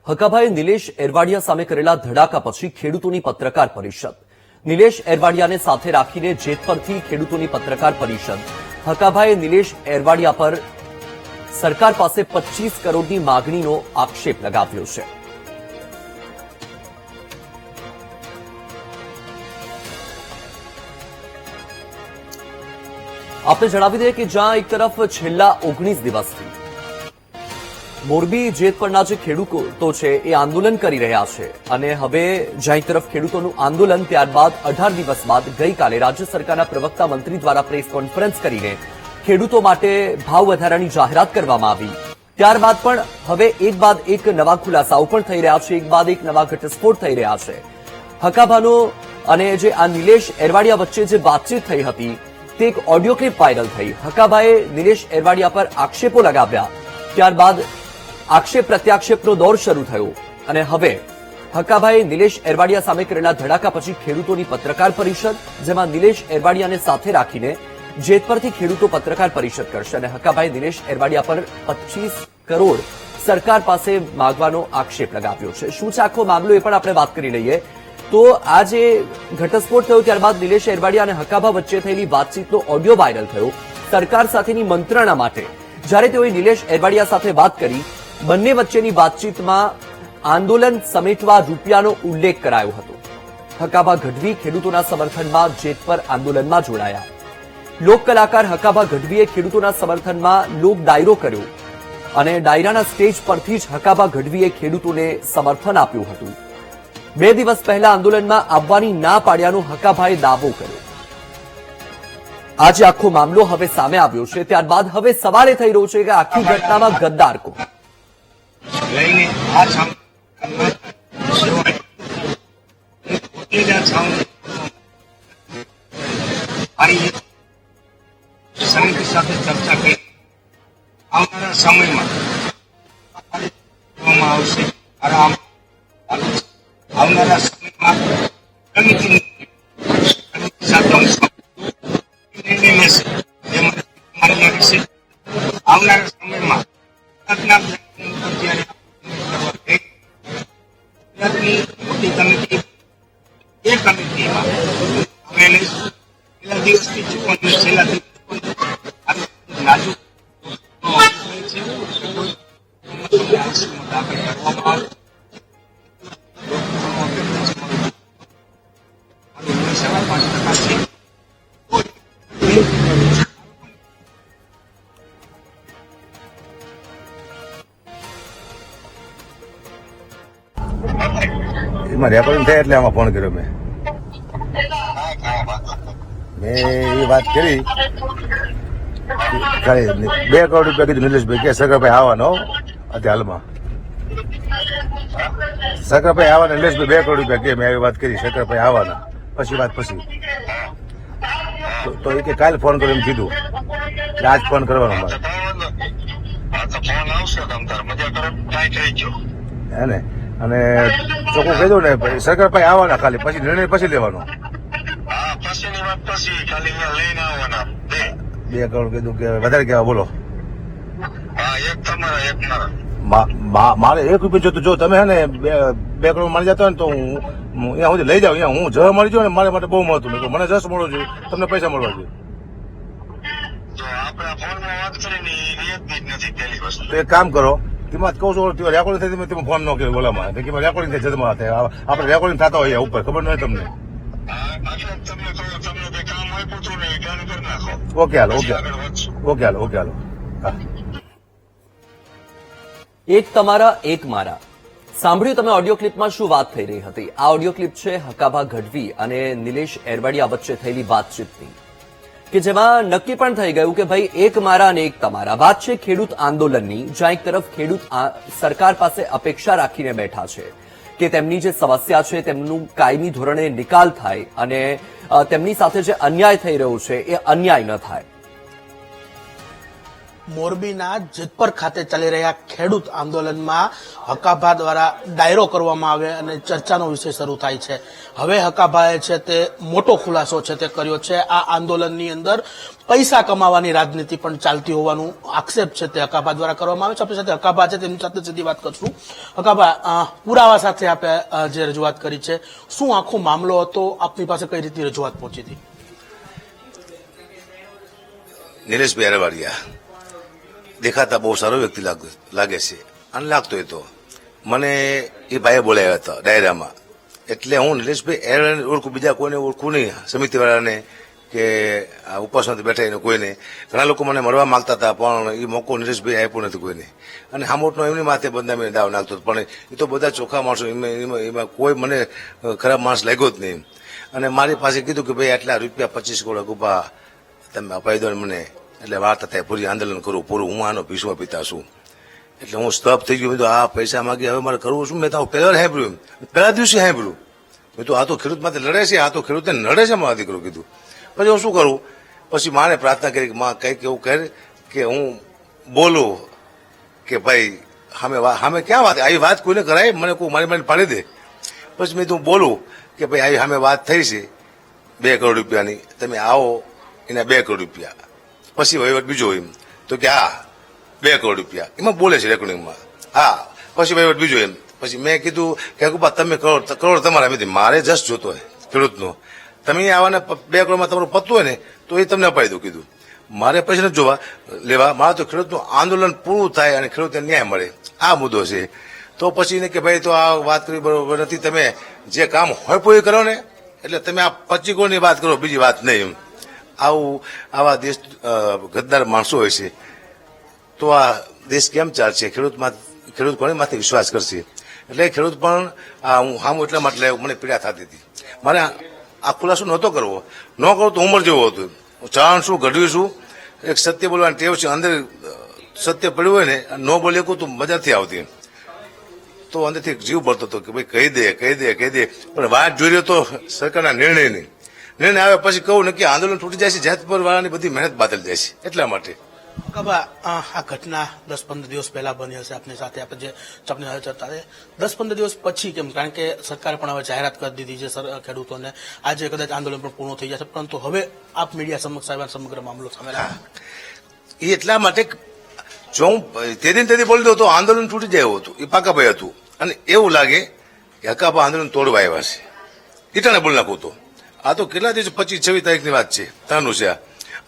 હકાભાઈ નિલેશ એરવાડિયા સામે કરેલા ધડાકા પછી ખેડૂતોની પત્રકાર પરિષદ. નિલેશ એરવાડિયાને સાથે રાખીને જેત પરથી ખેડૂતોની પત્રકાર પરિષદ. હકાભાઈ નિલેશ એરવાડિયા પર સરકાર પાસે 25 કરોડની માગણીનો આક્ષેપ લગાવ્યો છે. આપને જણાવી દઈએ કે જ્યાં એક તરફ છેલ્લા 19 દિવસથી મોરબી જેત પરના જે ખેડૂતો છે એ આંદોલન કરી રહ્યા છે અને હવે જ્યાં એક તરફ ખેડૂતોનું આંદોલન ત્યારબાદ 18 દિવસ બાદ ગઈકાલે રાજ્ય સરકારના પ્રવક્તા મંત્રી દ્વારા પ્રેસ કોન્ફરન્સ કરીને ખેડૂતો માટે ભાવ વધારાની જાહેરાત કરવામાં આવી. ત્યારબાદ પણ હવે એક બાદ એક નવા ખુલાસાઓ પણ થઈ રહ્યા છે, એક બાદ એક નવા ઘટસ્ફોટ થઈ રહ્યા છે. હકાભાનો અને જે આ નિલેશ એરવાડિયા વચ્ચે જે વાતચીત થઈ હતી તે એક ઓડિયો ક્લિપ વાયરલ થઈ. હકાભાઈએ નિલેશ એરવાડિયા પર આક્ષેપો લગાવ્યા. ત્યારબાદ આક્ષેપ પ્રત્યાક્ષેપનો દોર શરૂ થયો અને હવે હકાભાઈએ નિલેશ એરવાડિયા સામે કરેલા ધડાકા પછી ખેડૂતોની પત્રકાર પરિષદ, જેમાં નિલેશ એરવાડિયાને સાથે રાખીને જેત પરથી ખેડૂતો પત્રકાર પરિષદ કરશે અને હકાભાઈ નિલેશ એરવાડિયા પર 25 કરોડ સરકાર પાસે માંગવાનો આક્ષેપ લગાવ્યો છે. શું છે આખો મામલો એ પણ આપણે વાત કરી લઈએ. તો આ જે ઘટસ્ફોટ થયો ત્યારબાદ નિલેશ એરવાડિયા અને હકાભા વચ્ચે થયેલી વાતચીતનો ઓડિયો વાયરલ થયો. સરકાર સાથેની મંત્રણા માટે જ્યારે તેઓએ નિલેશ એરવાડિયા સાથે વાત કરી, બંને વચ્ચેની વાતચીતમાં આંદોલન સમેટવા રૂપિયાનો ઉલ્લેખ કરાયો હતો. હકાભા ગઢવી ખેડૂતોના સમર્થનમાં જેત પર આંદોલનમાં જોડાયા. લોક કલાકાર હકાભા ગઢવીએ ખેડૂતોના સમર્થનમાં લોક ડાયરો કર્યો અને ડાયરાના સ્ટેજ પરથી જ હકાભા ગઢવીએ ખેડૂતોને સમર્થન આપ્યું હતું. 2 દિવસ પહેલા આંદોલનમાં આવવાની ના પાડ્યાનો હકાભાઈએ દાવો કર્યો. આજે આખો મામલો હવે સામે આવ્યો છે. ત્યારબાદ હવે સવાલ એ થઈ રહ્યો છે કે આખી ઘટનામાં ગદ્દાર કોણ? લઈને આ સમિતિ સાથે ચર્ચા કરી આવનારા સમયમાં આવશે. આવનારા સમયમાં સમિતિ સાથે આવનારા સમયમાં મોટી કમિટી એ કમિટીમાં છેલ્લા દિવસથી ચૂકવણી છેલ્લા નાજુક એમાં રેકોર્ડિંગ થાય એટલે આમાં ફોન કર્યો મેં એ વાત કરી. 2 કરોડ રૂપિયા કીધું નિલેશભાઈ કે સગરભાઈ આવવાનો અત્યારે હાલમાં. સગરભાઈ આવવાના નિલેશભાઈ 2 કરોડ રૂપિયા કે મેં એવી વાત કરી. સગરભાઈ આવવાના પછી વાત પછી તો એ કે કાલે ફોન કર્યો એમ કીધું. આજ ફોન કરવાનો મારે હે ને. અને ચોખ્ખું કહી દઉં ને સરકારભાઈ આવવાના ખાલી, પછી નિર્ણય પછી લેવાનો. 2 કરોડ કીધું કે વધારે કેવા બોલો. મારે 1 રૂપિયા જોતું. જો તમે હે ને 2 કરોડ મળી જતો ને તો હું અહીંયા સુધી લઈ જાઉં. અહીંયા હું જહ મળી જાઉં ને મારા માટે બહુ મહત્વ. મને જશ મળવો જોઈએ, તમને પૈસા મળવા જોઈએ. તો એક કામ કરો, કિંમત કહું છું રેકોર્ડિંગ થાય તમે ફોન ન કર્યો બોલામાં રેકોર્ડિંગ થાય જન્મમાં થાય. આપણે રેકોર્ડિંગ થતા હોય ઉપર ખબર ન હોય તમને. ઓકે હાલો એક તમારા એક મારા. સાંભળ્યું તમે ઓડિયો ક્લિપમાં શું વાત થઈ રહી હતી? આ ઓડિયો ક્લિપ છે હકાભા ગઢવી અને નિલેશ એરવાડિયા વચ્ચે થયેલી વાતચીતની, કે જેમાં નક્કી પણ થઈ ગયું કે ભાઈ એક મારા અને એક તમારા. વાત છે ખેડૂત આંદોલનની, જ્યાં એક તરફ ખેડૂત સરકાર પાસે અપેક્ષા રાખીને બેઠા છે કે તેમની જે સમસ્યા છે તેમનું કાયમી ધોરણે નિકાલ થાય અને તેમની સાથે જે અન્યાય થઈ રહ્યો છે એ અન્યાય ન થાય. મોરબીના જેતપર ખાતે ચાલી રહ્યા ખેડૂત આંદોલનમાં હકાભા દ્વારા ડાયરો કરવામાં આવે અને ચર્ચાનો વિષય શરૂ થાય છે. હવે હકાભાએ છે તે મોટો ખુલાસો છે તે કર્યો છે. આ આંદોલનની અંદર પૈસા કમાવાની રાજનીતિ પણ ચાલતી હોવાનું આક્ષેપ છે તે હકાભા દ્વારા કરવામાં આવે છે. આપણી સાથે હકાભા છે તેમની સાથે સીધી વાત કરશું. હકાભા, પુરાવા સાથે આપે જે રજૂઆત કરી છે, શું આખો મામલો હતો? આપની પાસે કઈ રીતની રજૂઆત પહોંચી હતી? નિલેશભાઈ અરવાડિયા દેખાતા બહુ સારો વ્યક્તિ લાગે છે અને લાગતો તો મને એ ભાઈએ બોલાવ્યા હતા ડાયરામાં. એટલે હું નિલેશભાઈ એરવાડિયાને ઓળખું, બીજા કોઈને ઓળખું નહીં, સમિતિવાળાને કે આ ઉપાસનાથી બેઠા એને કોઈને. ઘણા લોકો મને મળવા માંગતા હતા પણ એ મોકો નિલેશભાઈ આપ્યો નથી કોઈને. અને હામોટનો એમની માથે બદનામી દાવ નાખતો હતો. પણ એ તો બધા ચોખ્ખા માણસો, એમાં કોઈ મને ખરાબ માણસ લાગ્યો જ નહીં. અને મારી પાસે કીધું કે ભાઈ આટલા રૂપિયા 25 કરોડ ગુપા તમે અપાઈ દો મને, એટલે વાત થાય પૂરી આંદોલન કરું પૂરું. હું આનો ભીષ્મ પિતા છું. એટલે હું સ્તબ્ધ થઈ ગયો. મેં તો આ પૈસા માગી હવે મારે કરવું શું? મેં તો પહેલા સાંભળ્યું, પહેલા દિવસે સાંભળ્યું. મેં તો આ તો ખેડૂત માટે લડે છે, આ તો ખેડૂતને નડે છે મારા દીકરો. કીધું પછી હું શું કરું? પછી માને પ્રાર્થના કરી કે માં કંઈક એવું કહે કે હું બોલું કે ભાઈ સામે ક્યાં વાત, આવી વાત કોઈને કરાય? મને કોઈ મારી મારી પાડી દે. પછી મેં તું બોલું કે ભાઈ આવી સામે વાત થઈ છે 2 કરોડ રૂપિયાની, તમે આવો એના 2 કરોડ રૂપિયા. પછી વહીવટ બીજો એમ તો કે હા 2 કરોડ રૂપિયા એમાં બોલે છે રેકોર્ડિંગમાં. હા પછી વહીવટ બીજો એમ. પછી મેં કીધું કે તમે કરોડ તમારા મેં મારે જસ્ટ જોતો હોય ખેડૂતનો. તમે આવાના 2 કરોડમાં તમારું પતતું હોય ને તો એ તમને અપાઈ દઉં. કીધું મારે પૈસા નથી જોવા લેવા, મારે તો ખેડૂતનું આંદોલન પૂરું થાય અને ખેડૂતને ન્યાય મળે, આ મુદ્દો છે. તો પછી ને કે ભાઈ તો આ વાત કરી બરોબર નથી, તમે જે કામ હોય પૂરી કરો ને, એટલે તમે આ 25 કરોડની વાત કરો, બીજી વાત નહીં એમ. આવા દેશ ગદ્દાર માણસો હોય છે તો આ દેશ કેમ ચાલશે? ખેડૂત કોની માથે વિશ્વાસ કરશે? એટલે ખેડૂત પણ હું હામું એટલા માટે મને પીડા થતી હતી. મારે આ ખુલાસો નહોતો કરવો, ન કરો તો ઉંમર જેવો હતો. હું ચાણ છું, ગઢવી છું, એક સત્ય બોલવાની ટેવ છે. અંદર સત્ય પડ્યું હોય ને ન બોલે તો મજા નથી આવતી. તો અંદરથી જીવ બળતો હતો કે ભાઈ કહી દે. પણ વાત જોઈ રહ્યો તો સરકારના નિર્ણય આવે પછી કહું નક્કી આંદોલન તૂટી જાય છે. જેતપુર વાળાની બધી મહેનત બાદલ જાય છે. એટલા માટે આ ઘટના 10-15 દિવસ પહેલા બની હશે આપની સાથે, આપણે જે આપની સાથે ચર્ચા છે 10-15 દિવસ પછી કેમ? કારણ કે સરકારે પણ હવે જાહેરાત કરી દીધી છે ખેડૂતોને, આજે કદાચ આંદોલન પણ પૂર્ણ થઈ જશે, પરંતુ હવે આપ મીડિયા સમક્ષ આવ્યા, સમગ્ર મામલો સામે એ એટલા માટે જો હું તેથી બોલી દઉં તો આંદોલન તૂટી જાય એવું હતું. એ પાકાભાઈ હતું અને એવું લાગે કે હકાભા આંદોલન તોડવા આવ્યા છે. ઈટાને બોલી નાખું તો આ તો કેટલા દિવસ 25-26 તારીખની વાત છે, તાનું છે.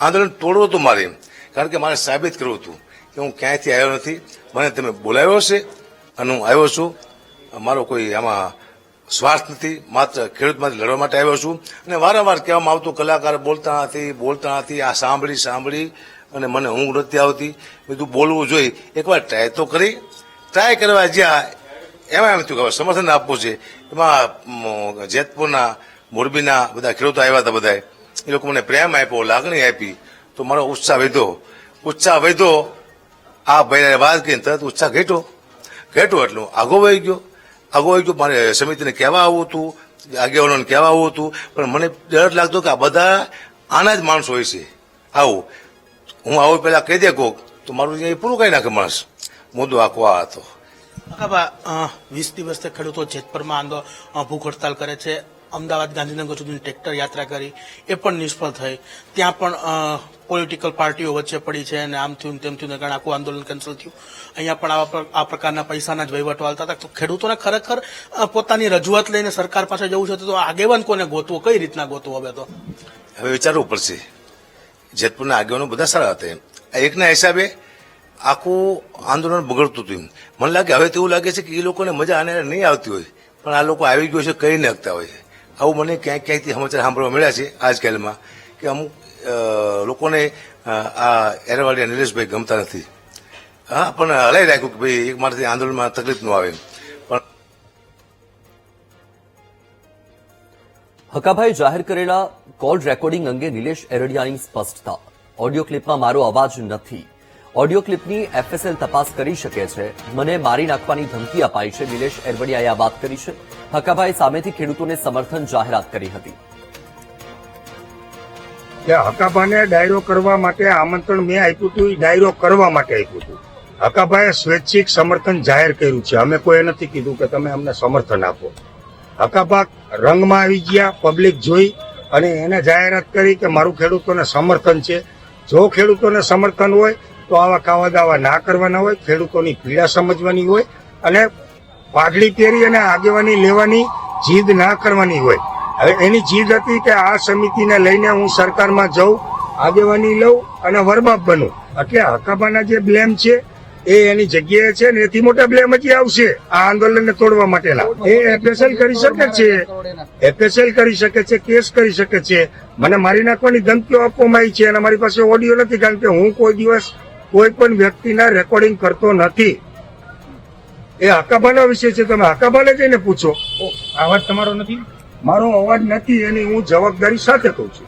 આંદોલન તોડવું હતું મારે, કારણ કે મારે સાબિત કરવું હતું કે હું ક્યાંયથી આવ્યો નથી, મને તમે બોલાવ્યો છે અને હું આવ્યો છું. મારો કોઈ આમાં સ્વાર્થ નથી, માત્ર ખેડૂત માટે લડવા માટે આવ્યો છું. અને વારંવાર કહેવામાં આવતું કલાકાર બોલતા નથી. આ સાંભળી અને મને ઊંઘ નથી આવતી. બધું બોલવું જોઈએ, એકવાર ટ્રાય તો કરી. ટ્રાય કરવા જ્યાં એમાં એમ થયું કે સમર્થન આપવું છે. એમાં જેતપુરના મોરબીના બધા ખેડૂતો આવ્યા હતા. બધા એ લોકો મને પ્રેમ આપ્યો, લાગણી આપી, તો મારો ઉત્સાહ વધ્યો. આ ભાઈ વાત કરીને તરત ઉત્સાહ ઘટ્યો એટલું આગો વહી ગયો. મારે સમિતિને કહેવા આવું હતું, આગેવાનોને કહેવા આવું હતું, પણ મને ડર લાગતો કે આ બધા આના જ માણસો હોય છે. હું આવું પેલા કહી દે કોક તો મારું અહીંયા પૂરું કરી નાખે માણસ. મુદ્દો આખો આ હતો. 20 દિવસથી ખેડૂતો જેતપરમાં ભૂખ હડતાલ કરે છે. અમદાવાદ ગાંધીનગર સુધી ટ્રેક્ટર યાત્રા કરી, એ પણ નિષ્ફળ થઈ. ત્યાં પણ પોલિટિકલ પાર્ટીઓ વચ્ચે પડી છે અને આમ થયું તેમ થયું કારણે આખું આંદોલન કેન્સલ થયું. અહીંયા પણ આ પ્રકારના પૈસાના જ વહીવટો હાલતા હતા. તો ખેડૂતોને ખરેખર પોતાની રજૂઆત લઈને સરકાર પાસે જવું છે તો આગેવાન કોને ગોતવો, કઈ રીતના ગોતવો? હવે વિચારવું પડશે. જેતપુરના આગેવાનો બધા સારા હતા. એકના હિસાબે આખું આંદોલન બગડતું હતું. મને લાગે હવે તો એવું લાગે છે કે એ લોકોને મજા આને નહીં આવતી હોય, પણ આ લોકો આવી ગયો છે કહી નાખતા હોય. આવું મને ક્યાંકથી સમાચાર સાંભળવા મળ્યા છે આજકાલમાં કે અમુક લોકોને આ એરવાડિયા નિલેશભાઈ ગમતા નથી. હા, પણ હલાઈ રાખ્યું કે ભાઈ એક મારાથી આંદોલનમાં તકલીફ ન આવે. પણ હકાભાઈ જાહેર કરેલા કોલ રેકોર્ડિંગ અંગે નિલેશ એરડિયાની સ્પષ્ટતા. ઓડિયો ક્લિપમાં મારો અવાજ નથી. ઓડિયો ક્લિપની એફએસએલ તપાસ કરી શકે છે. મને મારી નાખવાની ધમકી અપાઈ છે. નિલેશ એરવડિયાએ આ વાત કરી છે. હકાભાઈ સામેથી ખેડૂતોને સમર્થન જાહેરાત કરી હતી. કે હકાભાને ડાયરો કરવા માટે આમંત્રણ મેં આપ્યું હતું, એ ડાયરો કરવા માટે આપ્યું હતું. હકાભાએ સ્વૈચ્છિક સમર્થન જાહેર કર્યું છે. અમે કોઈ નથી કીધું કે તમે અમને સમર્થન આપો. હકાભા રંગમાં આવી ગયા, પબ્લિક જોઈ અને એને જાહેરાત કરી કે મારું ખેડૂતોને સમર્થન છે. જો ખેડૂતોને સમર્થન હોય તો આવા કાવા દાવા ના કરવાના હોય, ખેડૂતોની પીડા સમજવાની હોય અને પાઘડી પહેરી અને આગેવાની લેવાની જીદ ના કરવાની હોય. હવે એની જીદ હતી કે આ સમિતિને લઈને હું સરકારમાં જાઉં, આગેવાની લઉં અને વરબાપ બનું. એટલે હકાભાના જે બ્લેમ છે એ એની જગ્યાએ છે ને એથી મોટા બ્લેમ હજી આવશે આ આંદોલનને તોડવા માટેના. એ એફએસએલ કરી શકે છે, એફએસએલ કરી શકે છે, કેસ કરી શકે છે. મને મારી નાખવાની ધમકીઓ આપવામાં આવી છે અને મારી પાસે ઓડિયો નથી, કારણ કે હું કોઈ દિવસ કોઈ પણ વ્યક્તિના રેકોર્ડિંગ કરતો નથી. એ હકાભાનો વિષય છે, તમે હકાભાને જઈને પૂછો. અવાજ તમારો નથી? મારો અવાજ નથી એની હું જવાબદારી સાથે કહું છું.